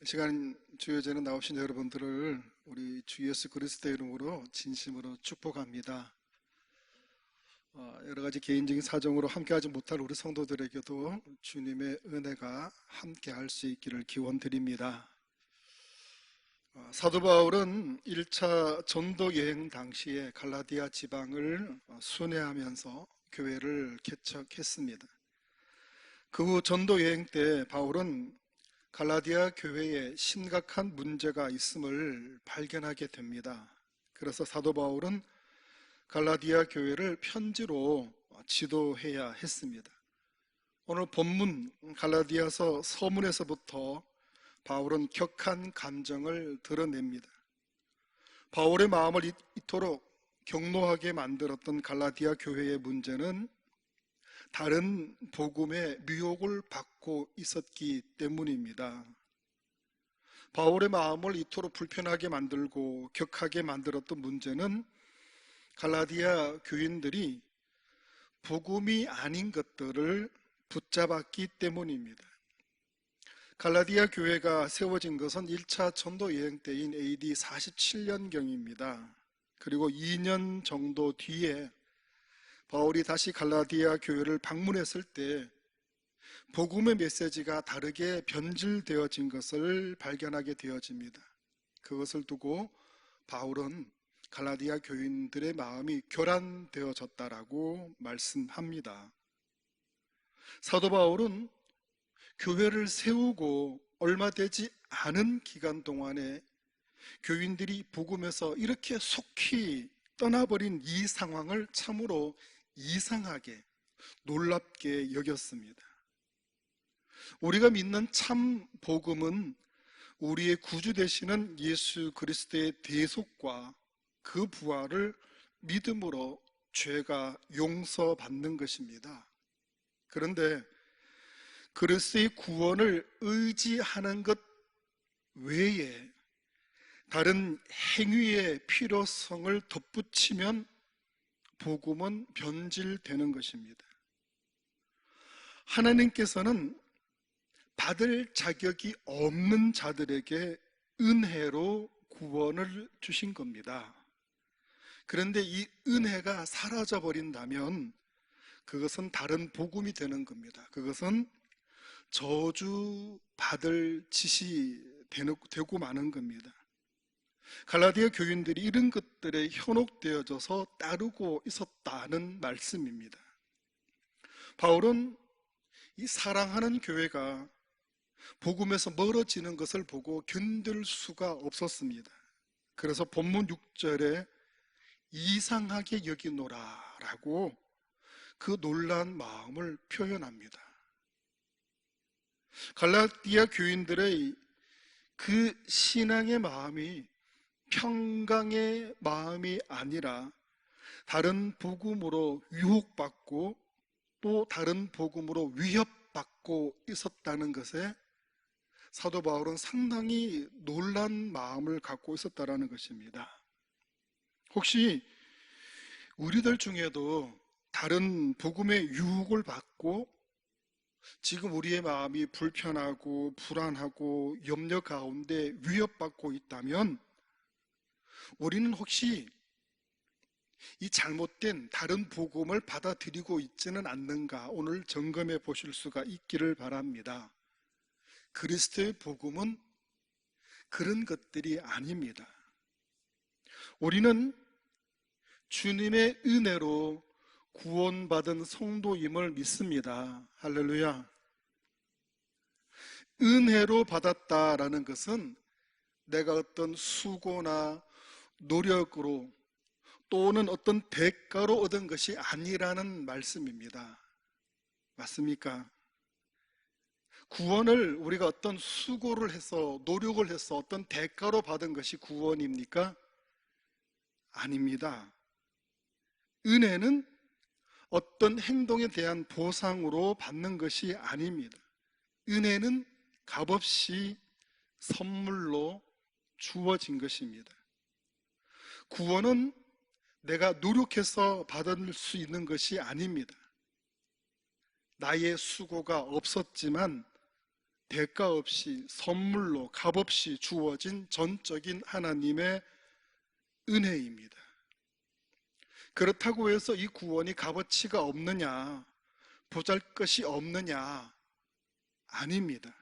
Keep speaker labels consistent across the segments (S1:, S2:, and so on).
S1: 이 시간 주요제는 나오신 여러분들을 우리 주 예수 그리스도의 이름으로 진심으로 축복합니다. 여러 가지 개인적인 사정으로 함께하지 못할 우리 성도들에게도 주님의 은혜가 함께할 수 있기를 기원드립니다. 사도 바울은 1차 전도 여행 당시에 갈라디아 지방을 순회하면서 교회를 개척했습니다. 그 후 전도 여행 때 바울은 갈라디아 교회에 심각한 문제가 있음을 발견하게 됩니다. 그래서 사도 바울은 갈라디아 교회를 편지로 지도해야 했습니다. 오늘 본문 갈라디아서 서문에서부터 바울은 격한 감정을 드러냅니다. 바울의 마음을 이토록 격노하게 만들었던 갈라디아 교회의 문제는 다른 복음의 미혹을 받고 있었기 때문입니다. 바울의 마음을 이토록 불편하게 만들고 격하게 만들었던 문제는 갈라디아 교인들이 복음이 아닌 것들을 붙잡았기 때문입니다. 갈라디아 교회가 세워진 것은 1차 전도 여행 때인 AD 47년경입니다. 그리고 2년 정도 뒤에 바울이 다시 갈라디아 교회를 방문했을 때 복음의 메시지가 다르게 변질되어진 것을 발견하게 되어집니다. 그것을 두고 바울은 갈라디아 교인들의 마음이 교란되어졌다라고 말씀합니다. 사도 바울은 교회를 세우고 얼마 되지 않은 기간 동안에 교인들이 복음에서 이렇게 속히 떠나버린 이 상황을 참으로 이상하게 놀랍게 여겼습니다. 우리가 믿는 참 복음은 우리의 구주 되시는 예수 그리스도의 대속과 그 부활을 믿음으로 죄가 용서받는 것입니다. 그런데 그리스도의 구원을 의지하는 것 외에 다른 행위의 필요성을 덧붙이면 복음은 변질되는 것입니다. 하나님께서는 받을 자격이 없는 자들에게 은혜로 구원을 주신 겁니다. 그런데 이 은혜가 사라져버린다면 그것은 다른 복음이 되는 겁니다. 그것은 저주받을 짓이 되고 마는 겁니다. 갈라디아 교인들이 이런 것들에 현혹되어져서 따르고 있었다는 말씀입니다. 바울은 이 사랑하는 교회가 복음에서 멀어지는 것을 보고 견딜 수가 없었습니다. 그래서 본문 6절에 이상하게 여기노라 라고 그 놀란 마음을 표현합니다. 갈라디아 교인들의 그 신앙의 마음이 평강의 마음이 아니라 다른 복음으로 유혹받고 또 다른 복음으로 위협받고 있었다는 것에 사도 바울은 상당히 놀란 마음을 갖고 있었다는 것입니다. 혹시 우리들 중에도 다른 복음의 유혹을 받고 지금 우리의 마음이 불편하고 불안하고 염려 가운데 위협받고 있다면 우리는 혹시 이 잘못된 다른 복음을 받아들이고 있지는 않는가 오늘 점검해 보실 수가 있기를 바랍니다. 그리스도의 복음은 그런 것들이 아닙니다. 우리는 주님의 은혜로 구원받은 성도임을 믿습니다. 할렐루야. 은혜로 받았다라는 것은 내가 어떤 수고나 노력으로 또는 어떤 대가로 얻은 것이 아니라는 말씀입니다. 맞습니까? 구원을 우리가 어떤 수고를 해서 노력을 해서 어떤 대가로 받은 것이 구원입니까? 아닙니다. 은혜는 어떤 행동에 대한 보상으로 받는 것이 아닙니다. 은혜는 값없이 선물로 주어진 것입니다. 구원은 내가 노력해서 받을 수 있는 것이 아닙니다. 나의 수고가 없었지만 대가 없이 선물로 값없이 주어진 전적인 하나님의 은혜입니다. 그렇다고 해서 이 구원이 값어치가 없느냐, 보잘것이 없느냐? 아닙니다.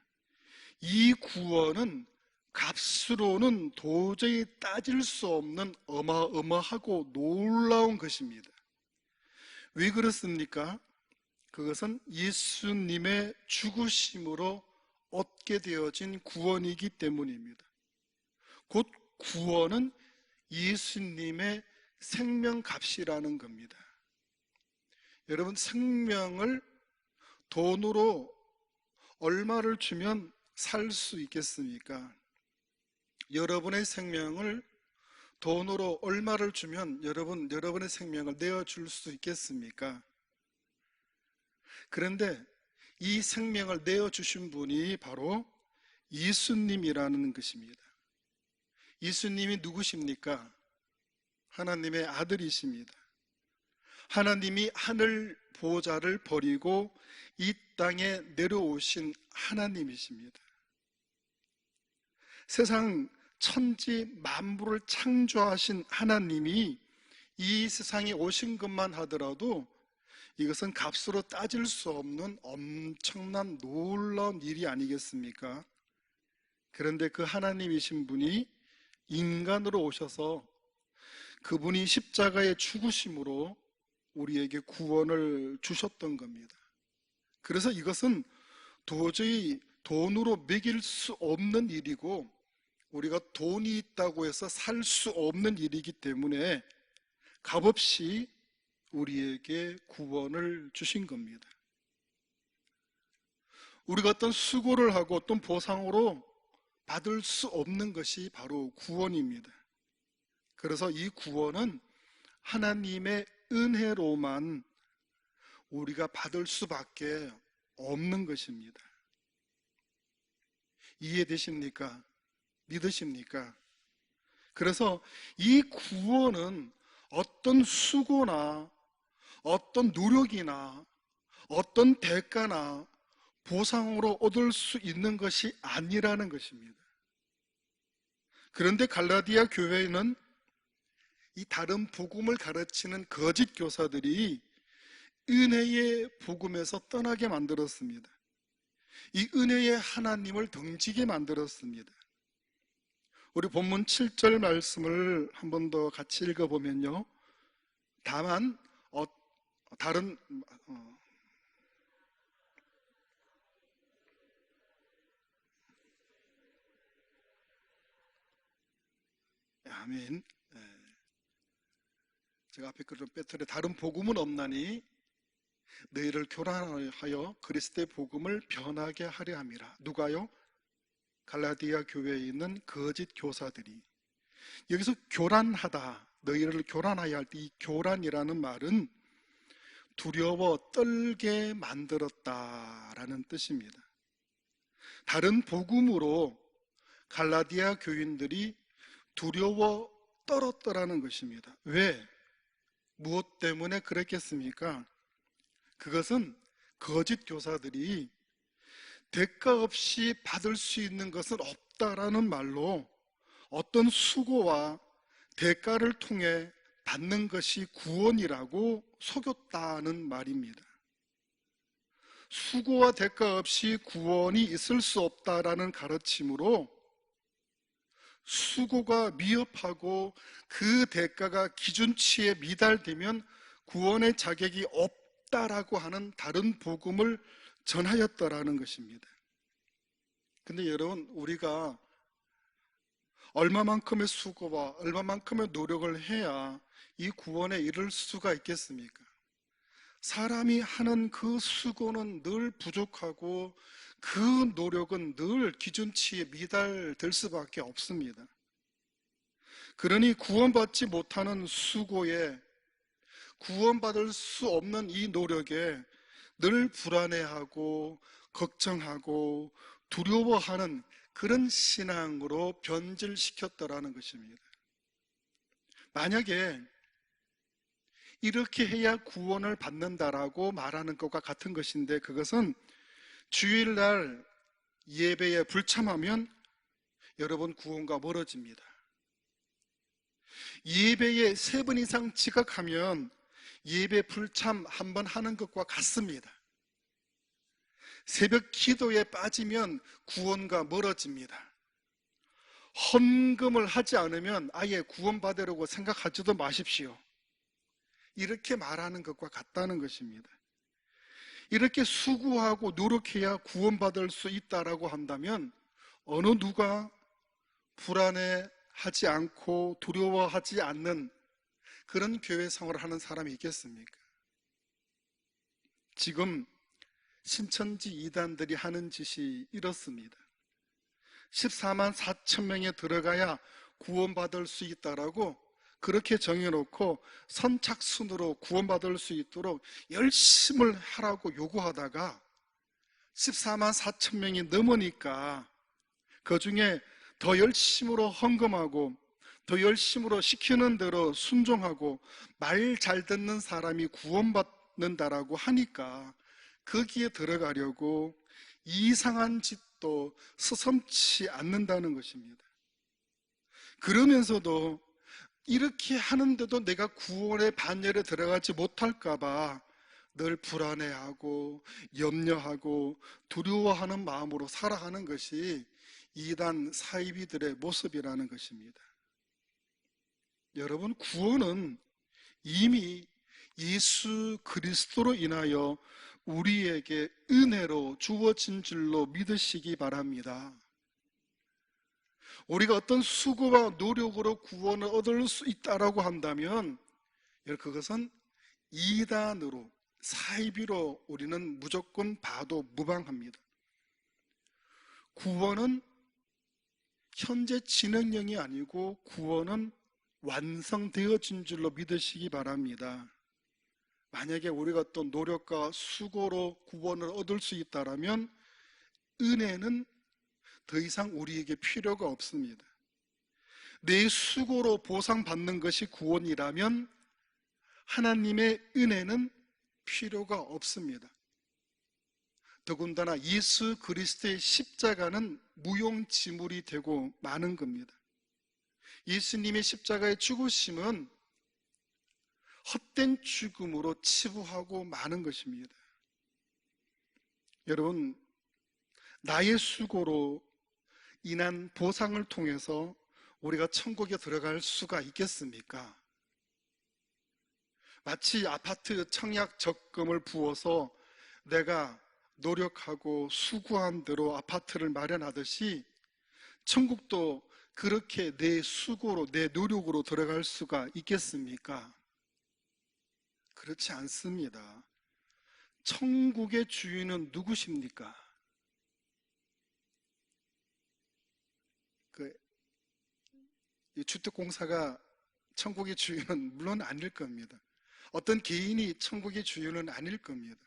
S1: 이 구원은 값으로는 도저히 따질 수 없는 어마어마하고 놀라운 것입니다. 왜 그렇습니까? 그것은 예수님의 죽으심으로 얻게 되어진 구원이기 때문입니다. 곧 구원은 예수님의 생명값이라는 겁니다. 여러분, 생명을 돈으로 얼마를 주면 살 수 있겠습니까? 여러분의 생명을 돈으로 얼마를 주면 여러분의 생명을 내어줄 수 있겠습니까? 그런데 이 생명을 내어주신 분이 바로 예수님이라는 것입니다. 예수님이 누구십니까? 하나님의 아들이십니다. 하나님이 하늘 보좌를 버리고 이 땅에 내려오신 하나님이십니다. 세상 천지 만물을 창조하신 하나님이 이 세상에 오신 것만 하더라도 이것은 값으로 따질 수 없는 엄청난 놀라운 일이 아니겠습니까? 그런데 그 하나님이신 분이 인간으로 오셔서 그분이 십자가의 죽으심으로 우리에게 구원을 주셨던 겁니다. 그래서 이것은 도저히 돈으로 매길 수 없는 일이고 우리가 돈이 있다고 해서 살 수 없는 일이기 때문에 값없이 우리에게 구원을 주신 겁니다. 우리가 어떤 수고를 하고 어떤 보상으로 받을 수 없는 것이 바로 구원입니다. 그래서 이 구원은 하나님의 은혜로만 우리가 받을 수밖에 없는 것입니다. 이해되십니까? 믿으십니까? 그래서 이 구원은 어떤 수고나 어떤 노력이나 어떤 대가나 보상으로 얻을 수 있는 것이 아니라는 것입니다. 그런데 갈라디아 교회에는 이 다른 복음을 가르치는 거짓 교사들이 은혜의 복음에서 떠나게 만들었습니다. 이 은혜의 하나님을 등지게 만들었습니다. 우리 본문 7절 말씀을 한 번 더 같이 읽어보면요. 다만 다른 아멘. 제가 앞에 걸 좀 빼뜨려 다른 복음은 없나니 너희를 교란하여 그리스도의 복음을 변하게 하려 함이라. 누가요? 갈라디아 교회에 있는 거짓 교사들이. 여기서 교란하다, 너희를 교란하여 할 때 이 교란이라는 말은 두려워 떨게 만들었다라는 뜻입니다. 다른 복음으로 갈라디아 교인들이 두려워 떨었더라는 것입니다. 왜? 무엇 때문에 그랬겠습니까? 그것은 거짓 교사들이 대가 없이 받을 수 있는 것은 없다라는 말로 어떤 수고와 대가를 통해 받는 것이 구원이라고 속였다는 말입니다. 수고와 대가 없이 구원이 있을 수 없다라는 가르침으로 수고가 미흡하고 그 대가가 기준치에 미달되면 구원의 자격이 없다라고 하는 다른 복음을 전하였다라는 것입니다. 근데 여러분, 우리가 얼마만큼의 수고와 얼마만큼의 노력을 해야 이 구원에 이를 수가 있겠습니까? 사람이 하는 그 수고는 늘 부족하고 그 노력은 늘 기준치에 미달될 수밖에 없습니다. 그러니 구원받지 못하는 수고에, 구원받을 수 없는 이 노력에 늘 불안해하고 걱정하고 두려워하는 그런 신앙으로 변질시켰다라는 것입니다. 만약에 이렇게 해야 구원을 받는다라고 말하는 것과 같은 것인데, 그것은 주일날 예배에 불참하면 여러분 구원과 멀어집니다. 예배에 3번 이상 지각하면 예배 불참 한 번 하는 것과 같습니다. 새벽 기도에 빠지면 구원과 멀어집니다. 헌금을 하지 않으면 아예 구원받으려고 생각하지도 마십시오. 이렇게 말하는 것과 같다는 것입니다. 이렇게 수고하고 노력해야 구원받을 수 있다라고 한다면 어느 누가 불안해하지 않고 두려워하지 않는 그런 교회 생활을 하는 사람이 있겠습니까? 지금 신천지 이단들이 하는 짓이 이렇습니다. 14만 4천 명에 들어가야 구원받을 수 있다라고 그렇게 정해놓고 선착순으로 구원받을 수 있도록 열심을 하라고 요구하다가 14만 4천 명이 넘으니까 그 중에 더 열심으로 헌금하고 더 열심으로 시키는 대로 순종하고 말 잘 듣는 사람이 구원받는다라고 하니까 거기에 들어가려고 이상한 짓도 서슴지 않는다는 것입니다. 그러면서도 이렇게 하는데도 내가 구원의 반열에 들어가지 못할까봐 늘 불안해하고 염려하고 두려워하는 마음으로 살아가는 것이 이단 사이비들의 모습이라는 것입니다. 여러분, 구원은 이미 예수 그리스도로 인하여 우리에게 은혜로 주어진 줄로 믿으시기 바랍니다. 우리가 어떤 수고와 노력으로 구원을 얻을 수 있다라고 한다면 그것은 이단으로 사이비로 우리는 무조건 봐도 무방합니다. 구원은 현재 진행형이 아니고 구원은 완성되어진 줄로 믿으시기 바랍니다. 만약에 우리가 어떤 노력과 수고로 구원을 얻을 수 있다면 은혜는 더 이상 우리에게 필요가 없습니다. 내 수고로 보상받는 것이 구원이라면 하나님의 은혜는 필요가 없습니다. 더군다나 예수 그리스도의 십자가는 무용지물이 되고 마는 겁니다. 예수님의 십자가의 죽으심은 헛된 죽음으로 치부하고 마는 것입니다. 여러분, 나의 수고로 인한 보상을 통해서 우리가 천국에 들어갈 수가 있겠습니까? 마치 아파트 청약 적금을 부어서 내가 노력하고 수고한 대로 아파트를 마련하듯이 천국도 그렇게 내 수고로 내 노력으로 들어갈 수가 있겠습니까? 그렇지 않습니다. 천국의 주인은 누구십니까? 이 주택공사가 천국의 주인은 물론 아닐 겁니다. 어떤 개인이 천국의 주인은 아닐 겁니다.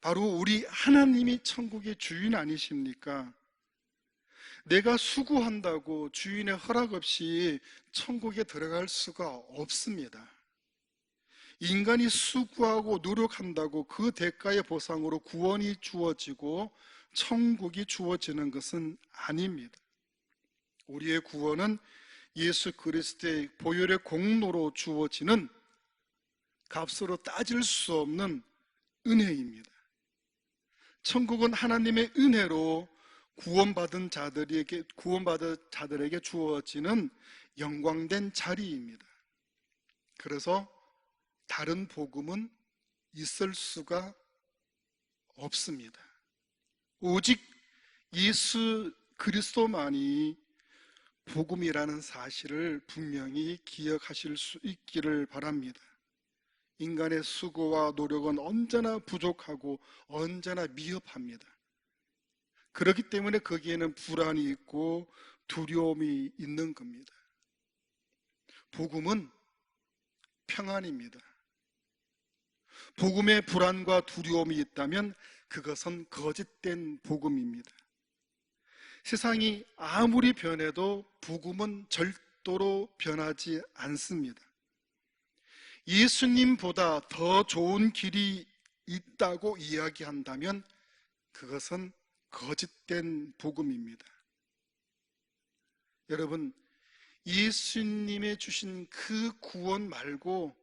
S1: 바로 우리 하나님이 천국의 주인 아니십니까? 내가 수고한다고 주인의 허락 없이 천국에 들어갈 수가 없습니다. 인간이 수고하고 노력한다고 그 대가의 보상으로 구원이 주어지고 천국이 주어지는 것은 아닙니다. 우리의 구원은 예수 그리스도의 보혈의 공로로 주어지는 값으로 따질 수 없는 은혜입니다. 천국은 하나님의 은혜로 구원받은 자들에게 주어지는 영광된 자리입니다. 그래서 다른 복음은 있을 수가 없습니다. 오직 예수 그리스도만이 복음이라는 사실을 분명히 기억하실 수 있기를 바랍니다. 인간의 수고와 노력은 언제나 부족하고 언제나 미흡합니다. 그렇기 때문에 거기에는 불안이 있고 두려움이 있는 겁니다. 복음은 평안입니다. 복음에 불안과 두려움이 있다면 그것은 거짓된 복음입니다. 세상이 아무리 변해도 복음은 절대로 변하지 않습니다. 예수님보다 더 좋은 길이 있다고 이야기한다면 그것은 거짓된 복음입니다. 여러분, 예수님의 주신 그 구원 말고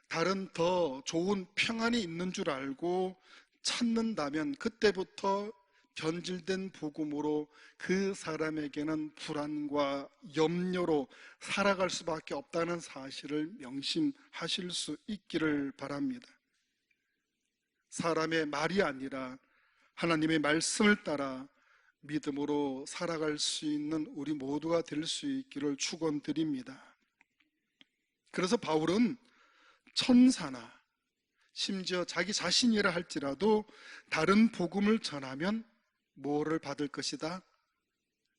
S1: 다른 더 좋은 평안이 있는 줄 알고 찾는다면 그때부터 변질된 복음으로 그 사람에게는 불안과 염려로 살아갈 수밖에 없다는 사실을 명심하실 수 있기를 바랍니다. 사람의 말이 아니라 하나님의 말씀을 따라 믿음으로 살아갈 수 있는 우리 모두가 될 수 있기를 축원드립니다. 그래서 바울은 천사나 심지어 자기 자신이라 할지라도 다른 복음을 전하면 뭐를 받을 것이다?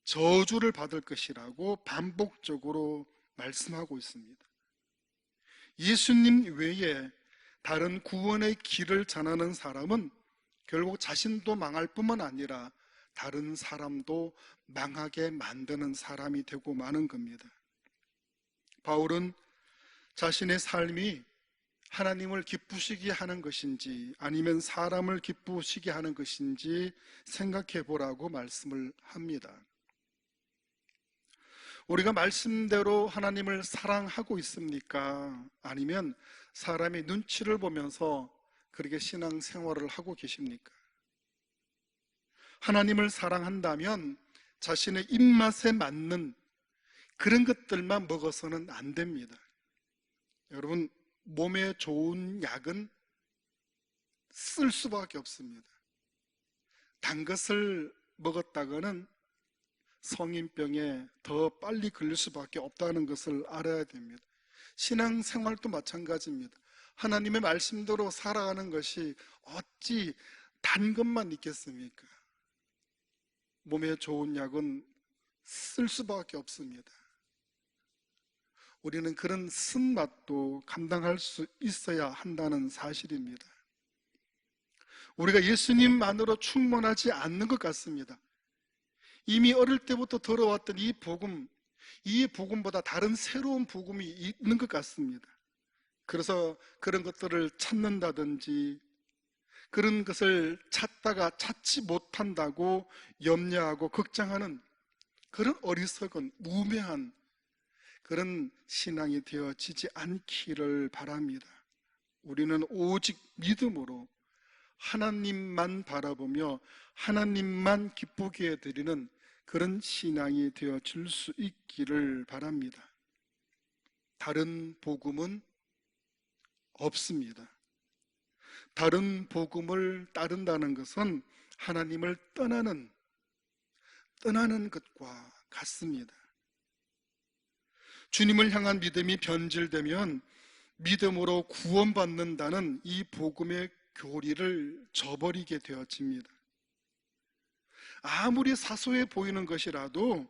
S1: 저주를 받을 것이라고 반복적으로 말씀하고 있습니다. 예수님 외에 다른 구원의 길을 전하는 사람은 결국 자신도 망할 뿐만 아니라 다른 사람도 망하게 만드는 사람이 되고 마는 겁니다. 바울은 자신의 삶이 하나님을 기쁘시게 하는 것인지 아니면 사람을 기쁘시게 하는 것인지 생각해 보라고 말씀을 합니다. 우리가 말씀대로 하나님을 사랑하고 있습니까? 아니면 사람의 눈치를 보면서 그렇게 신앙생활을 하고 계십니까? 하나님을 사랑한다면 자신의 입맛에 맞는 그런 것들만 먹어서는 안 됩니다. 여러분, 몸에 좋은 약은 쓸 수밖에 없습니다. 단 것을 먹었다가는 성인병에 더 빨리 걸릴 수밖에 없다는 것을 알아야 됩니다. 신앙생활도 마찬가지입니다. 하나님의 말씀대로 살아가는 것이 어찌 단 것만 있겠습니까? 몸에 좋은 약은 쓸 수밖에 없습니다. 우리는 그런 쓴맛도 감당할 수 있어야 한다는 사실입니다. 우리가 예수님만으로 충분하지 않는 것 같습니다. 이미 어릴 때부터 들어왔던 이 복음보다 다른 새로운 복음이 있는 것 같습니다. 그래서 그런 것들을 찾는다든지 그런 것을 찾다가 찾지 못한다고 염려하고 걱정하는 그런 어리석은 무매한 그런 신앙이 되어지지 않기를 바랍니다. 우리는 오직 믿음으로 하나님만 바라보며 하나님만 기쁘게 해드리는 그런 신앙이 되어질 수 있기를 바랍니다. 다른 복음은 없습니다. 다른 복음을 따른다는 것은 하나님을 떠나는 것과 같습니다. 주님을 향한 믿음이 변질되면 믿음으로 구원받는다는 이 복음의 교리를 저버리게 되어집니다. 아무리 사소해 보이는 것이라도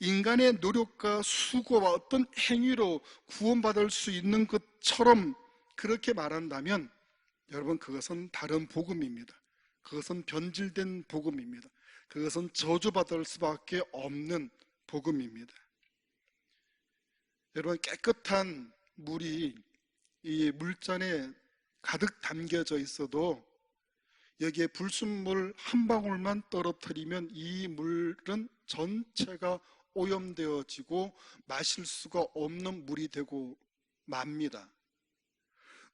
S1: 인간의 노력과 수고와 어떤 행위로 구원받을 수 있는 것처럼 그렇게 말한다면 여러분, 그것은 다른 복음입니다. 그것은 변질된 복음입니다. 그것은 저주받을 수밖에 없는 복음입니다. 여러분, 깨끗한 물이 이 물잔에 가득 담겨져 있어도 여기에 불순물 한 방울만 떨어뜨리면 이 물은 전체가 오염되어지고 마실 수가 없는 물이 되고 맙니다.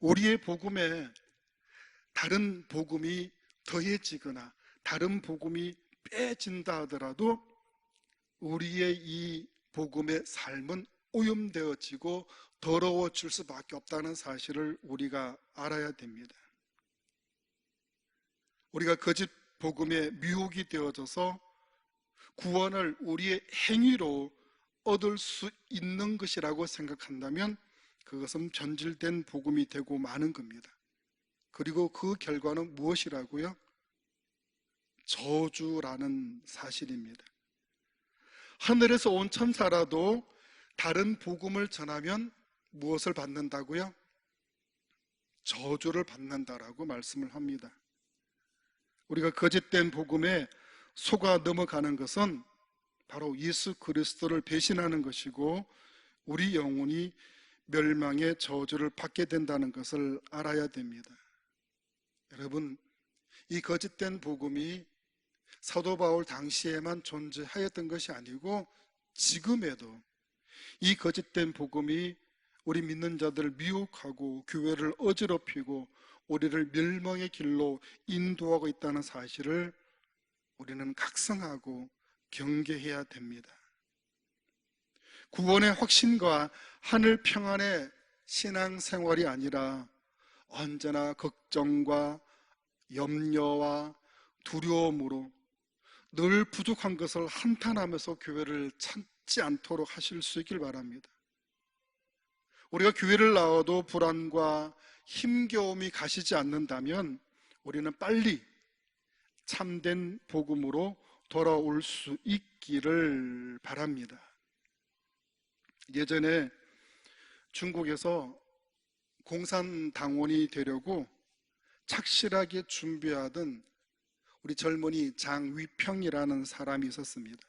S1: 우리의 복음에 다른 복음이 더해지거나 다른 복음이 빼진다 하더라도 우리의 이 복음의 삶은 오염되어지고 더러워질 수밖에 없다는 사실을 우리가 알아야 됩니다. 우리가 거짓 복음에 미혹이 되어져서 구원을 우리의 행위로 얻을 수 있는 것이라고 생각한다면 그것은 변질된 복음이 되고 마는 겁니다. 그리고 그 결과는 무엇이라고요? 저주라는 사실입니다. 하늘에서 온 천사라도 다른 복음을 전하면 무엇을 받는다고요? 저주를 받는다라고 말씀을 합니다. 우리가 거짓된 복음에 속아 넘어가는 것은 바로 예수 그리스도를 배신하는 것이고 우리 영혼이 멸망의 저주를 받게 된다는 것을 알아야 됩니다. 여러분, 이 거짓된 복음이 사도 바울 당시에만 존재하였던 것이 아니고 지금에도 이 거짓된 복음이 우리 믿는 자들을 미혹하고 교회를 어지럽히고 우리를 멸망의 길로 인도하고 있다는 사실을 우리는 각성하고 경계해야 됩니다. 구원의 확신과 하늘 평안의 신앙생활이 아니라 언제나 걱정과 염려와 두려움으로 늘 부족한 것을 한탄하면서 교회를 찾지 않도록 하실 수 있길 바랍니다. 우리가 교회를 나와도 불안과 힘겨움이 가시지 않는다면 우리는 빨리 참된 복음으로 돌아올 수 있기를 바랍니다. 예전에 중국에서 공산당원이 되려고 착실하게 준비하던 우리 젊은이 장위평이라는 사람이 있었습니다.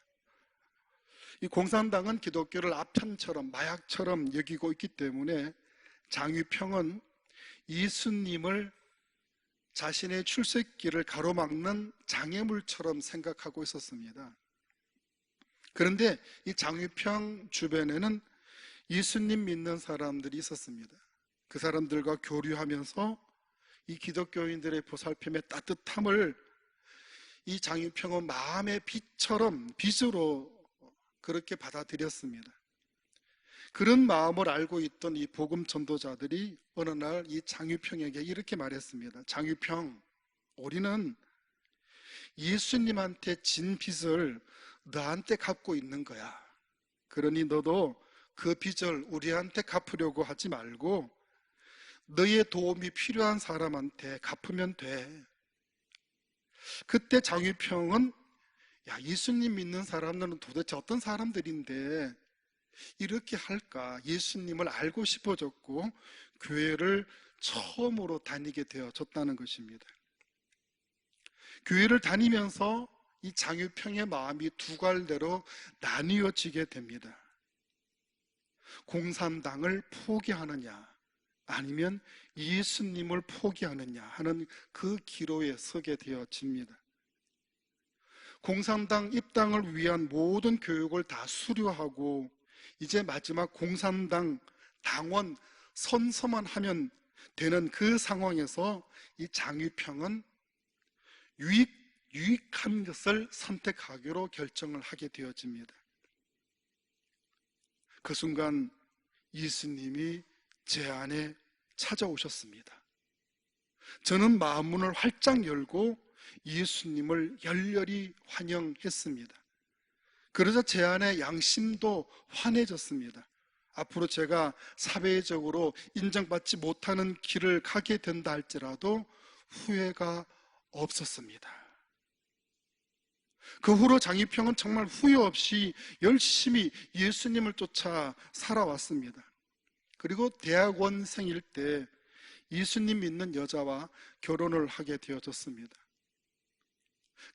S1: 이 공산당은 기독교를 아편처럼 마약처럼 여기고 있기 때문에 장위평은 예수님을 자신의 출세길을 가로막는 장애물처럼 생각하고 있었습니다. 그런데 이 장위평 주변에는 예수님 믿는 사람들이 있었습니다. 그 사람들과 교류하면서 이 기독교인들의 보살핌의 따뜻함을 이 장위평은 마음의 빛으로 그렇게 받아들였습니다. 그런 마음을 알고 있던 이 복음 전도자들이 어느 날 이 장위평에게 이렇게 말했습니다. 장위평, 우리는 예수님한테 진 빚을 너한테 갚고 있는 거야. 그러니 너도 그 빚을 우리한테 갚으려고 하지 말고 너의 도움이 필요한 사람한테 갚으면 돼. 그때 장위평은 예수님 믿는 사람들은 도대체 어떤 사람들인데 이렇게 할까? 예수님을 알고 싶어졌고 교회를 처음으로 다니게 되어졌다는 것입니다. 교회를 다니면서 이 장위평의 마음이 두 갈래로 나뉘어지게 됩니다. 공산당을 포기하느냐 아니면 예수님을 포기하느냐 하는 그 기로에 서게 되어집니다. 공산당 입당을 위한 모든 교육을 다 수료하고 이제 마지막 공산당 당원 선서만 하면 되는 그 상황에서 이 장위평은 유익한 것을 선택하기로 결정을 하게 되어집니다. 그 순간 예수님이 제 안에 찾아오셨습니다. 저는 마음문을 활짝 열고 예수님을 열렬히 환영했습니다. 그러자 제 안에 양심도 환해졌습니다. 앞으로 제가 사회적으로 인정받지 못하는 길을 가게 된다 할지라도 후회가 없었습니다. 그 후로 장위평은 정말 후회 없이 열심히 예수님을 쫓아 살아왔습니다. 그리고 대학원생일 때 예수님 믿는 여자와 결혼을 하게 되어졌습니다.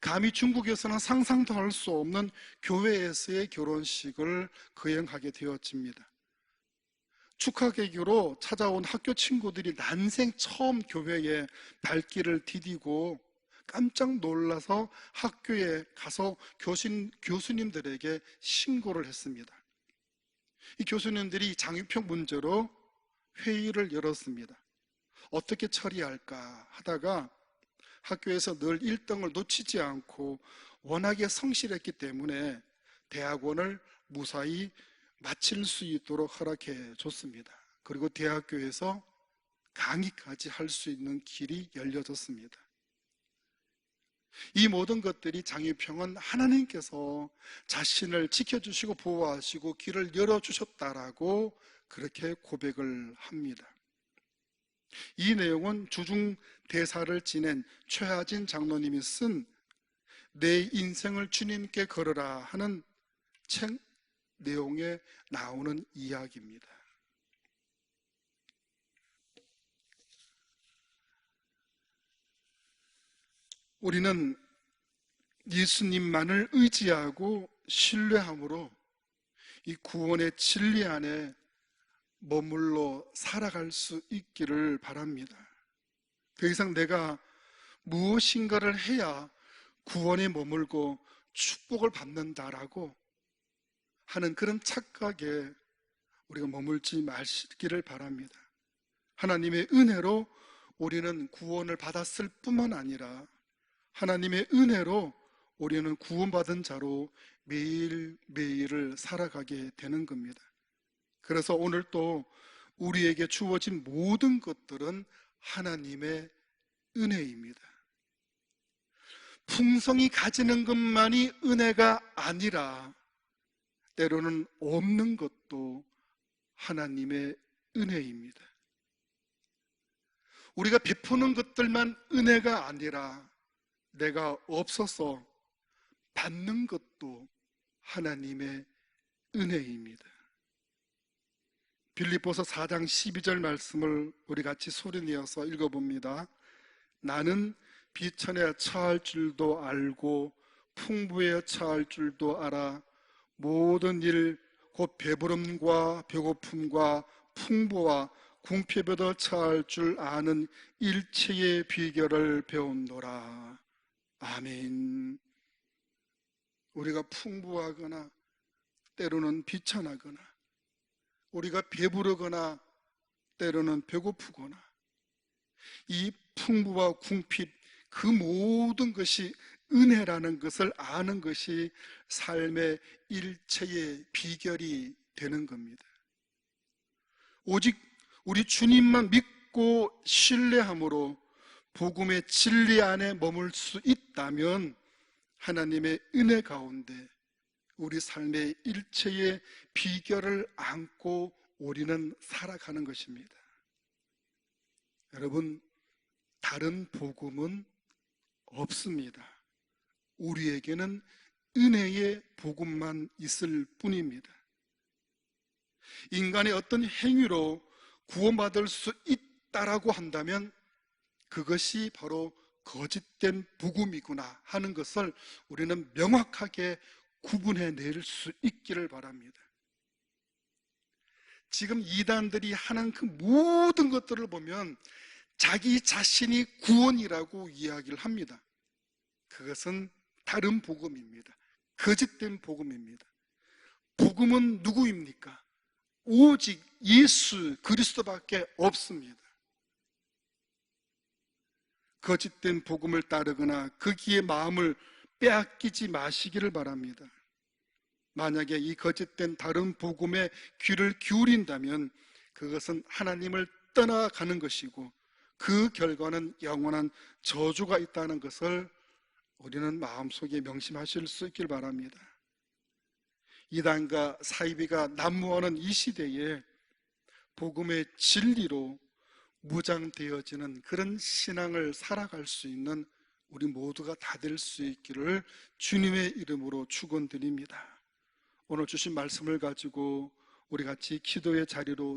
S1: 감히 중국에서는 상상도 할 수 없는 교회에서의 결혼식을 거행하게 되어집니다. 축하 계기로 찾아온 학교 친구들이 난생 처음 교회에 발길을 디디고 깜짝 놀라서 학교에 가서 교수님들에게 신고를 했습니다. 이 교수님들이 장위평 문제로 회의를 열었습니다. 어떻게 처리할까 하다가 학교에서 늘 1등을 놓치지 않고 워낙에 성실했기 때문에 대학원을 무사히 마칠 수 있도록 허락해 줬습니다. 그리고 대학교에서 강의까지 할 수 있는 길이 열려졌습니다. 이 모든 것들이 장위평은 하나님께서 자신을 지켜주시고 보호하시고 길을 열어주셨다라고 그렇게 고백을 합니다. 이 내용은 주중 대사를 지낸 최하진 장로님이 쓴 내 인생을 주님께 걸어라 하는 책 내용에 나오는 이야기입니다. 우리는 예수님만을 의지하고 신뢰함으로 이 구원의 진리 안에 머물러 살아갈 수 있기를 바랍니다. 더 이상 내가 무엇인가를 해야 구원에 머물고 축복을 받는다라고 하는 그런 착각에 우리가 머물지 마시기를 바랍니다. 하나님의 은혜로 우리는 구원을 받았을 뿐만 아니라 하나님의 은혜로 우리는 구원받은 자로 매일매일을 살아가게 되는 겁니다. 그래서 오늘 또 우리에게 주어진 모든 것들은 하나님의 은혜입니다. 풍성이 가지는 것만이 은혜가 아니라 때로는 없는 것도 하나님의 은혜입니다. 우리가 베푸는 것들만 은혜가 아니라 내가 없어서 받는 것도 하나님의 은혜입니다. 빌립보서 4장 12절 말씀을 우리 같이 소리내어서 읽어봅니다. 나는 비천에 처할 줄도 알고 풍부에 처할 줄도 알아 모든 일 곧 배부름과 배고픔과 풍부와 궁핍에도 처할 줄 아는 일체의 비결을 배운노라. 아멘. 우리가 풍부하거나 때로는 비천하거나 우리가 배부르거나 때로는 배고프거나 이 풍부와 궁핍 그 모든 것이 은혜라는 것을 아는 것이 삶의 일체의 비결이 되는 겁니다. 오직 우리 주님만 믿고 신뢰함으로 복음의 진리 안에 머물 수 있다면 하나님의 은혜 가운데 우리 삶의 일체의 비결을 안고 우리는 살아가는 것입니다. 여러분, 다른 복음은 없습니다. 우리에게는 은혜의 복음만 있을 뿐입니다. 인간의 어떤 행위로 구원받을 수 있다라고 한다면 그것이 바로 거짓된 복음이구나 하는 것을 우리는 명확하게 구분해낼 수 있기를 바랍니다. 지금 이단들이 하는 그 모든 것들을 보면 자기 자신이 구원이라고 이야기를 합니다. 그것은 다른 복음입니다. 거짓된 복음입니다. 복음은 누구입니까? 오직 예수 그리스도밖에 없습니다. 거짓된 복음을 따르거나 거기에 마음을 빼앗기지 마시기를 바랍니다. 만약에 이 거짓된 다른 복음에 귀를 기울인다면 그것은 하나님을 떠나가는 것이고 그 결과는 영원한 저주가 있다는 것을 우리는 마음속에 명심하실 수 있길 바랍니다. 이단과 사이비가 난무하는 이 시대에 복음의 진리로 무장되어지는 그런 신앙을 살아갈 수 있는 우리 모두가 다 될 수 있기를 주님의 이름으로 축원드립니다. 오늘 주신 말씀을 가지고 우리 같이 기도의 자리로